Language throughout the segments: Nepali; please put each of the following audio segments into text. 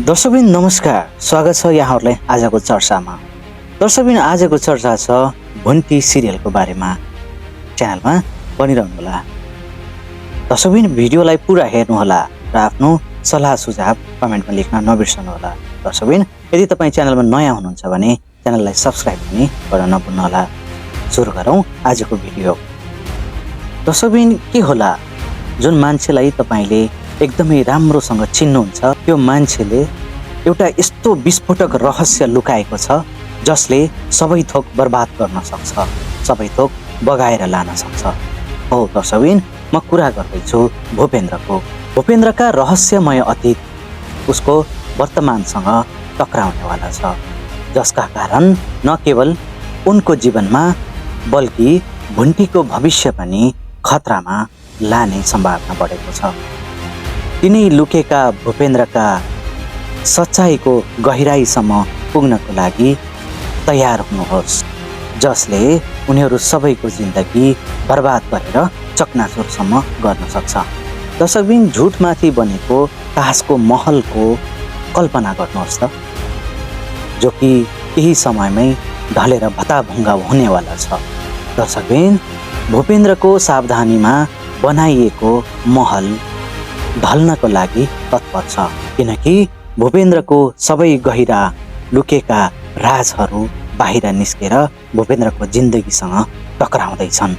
दर्शकबिन नमस्कार, स्वागत छ यहाँहरूलाई आजको चर्चामा। दर्शकबिन आजको चर्चा छ भुन्टी सिरियलको बारेमा। च्यानलमा बनिरहनुहोला। दर्शकबिन भिडियोलाई पुरा हेर्नुहोला र आफ्नो सल्लाह सुझाव कमेन्टमा लेख्न नबिर्सनुहोला। दर्शकबिन यदि तपाईँ च्यानलमा नयाँ हुनुहुन्छ भने च्यानललाई सब्सक्राइब पनि गर्न नभुल्नुहोला। सुरु गरौँ आजको भिडियो। दर्शकबिन के होला जुन मान्छेलाई तपाईँले एकदमै राम्रोसँग चिन्नुहुन्छ, त्यो मान्छेले एउटा यस्तो विस्फोटक रहस्य लुकाएको छ जसले सबै थोक बर्बाद गर्न सक्छ, सबै थोक बगाएर लान सक्छ। हो दर्शकबिन, म कुरा गर्दैछु भूपेन्द्रको। भूपेन्द्रका रहस्यमय अतीत उसको वर्तमानसँग टक्राउनेवाला छ, जसका कारण न केवल उनको जीवनमा बल्कि भुन्टीको भविष्य पनि खतरामा लाने सम्भावना बढेको छ। तिनै लुकेका भूपेन्द्रका सच्चाइको गहिराईसम्म पुग्नको लागि तयार हुनुहोस्, जसले उनीहरू सबैको जिन्दगी बर्बाद गरेर चकनाचुरसम्म गर्न सक्छ। दर्शकबिन झुटमाथि बनेको तासको महलको कल्पना गर्नुहोस् त, जो कि केही समयमै ढलेर भताभुङ्गा हुनेवाला छ। दर्शकबिन भूपेन्द्रको सावधानीमा बनाइएको महल ढल्नको लागि तत्पर छ, किनकि भूपेन्द्रको सबै गहिरा लुकेका राजहरू बाहिर निस्केर भूपेन्द्रको जिन्दगीसँग टक्राउँदैछन्,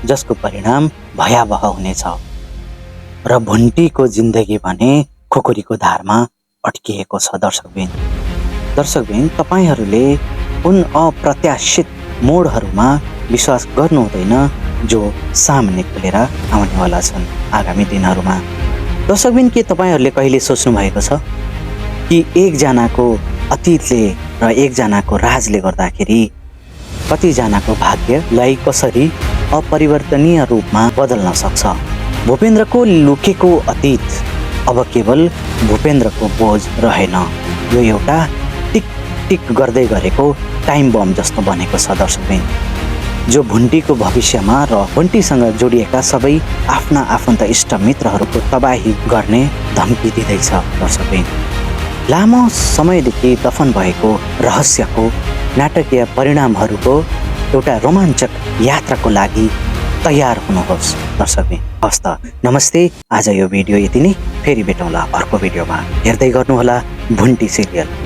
जसको परिणाम भयावह हुनेछ र भुन्टीको जिन्दगी भने खुकुरीको धारमा अड्किएको छ। दर्शकबिन तपाईहरूले उन अप्रत्याशित मोडहरूमा विश्वास गर्नु हुँदैन जो सामने खुलेर आउनेवाला छन् आगामी दिनहरूमा। दर्शकबिन के तपाईहरूले कहिले सोच्नु भएको छ कि एकजनाको अतीतले र एकजनाको राजले गर्दाखेरि कतिजनाको भाग्यलाई कसरी अपरिवर्तनीय रूपमा बदल्न सक्छ? भूपेन्द्रको लुकेको अतीत अब केवल भूपेन्द्रको बोझ रहेन, यो एउटा टिक टिक गर्दै गरेको टाइम बम जस्तो बनेको छ दर्शकबिन, जो भुन्टीको भविष्यमा र भुन्टीसँग जोडिएका सबै आफ्ना आफन्त इष्टमित्रहरूको तबाही गर्ने धम्की दिँदैछ। दर्शकबिन लामो समयदेखि दफन भएको रहस्यको नाटकीय परिणामहरूको एउटा रोमाञ्चक यात्राको लागि तयार हुनुहोस् दर्शकबिन। हस् त, नमस्ते। आज यो भिडियो यति नै, फेरि भेटौँला अर्को भिडियोमा। हेर्दै गर्नुहोला भुन्टी सिरियल।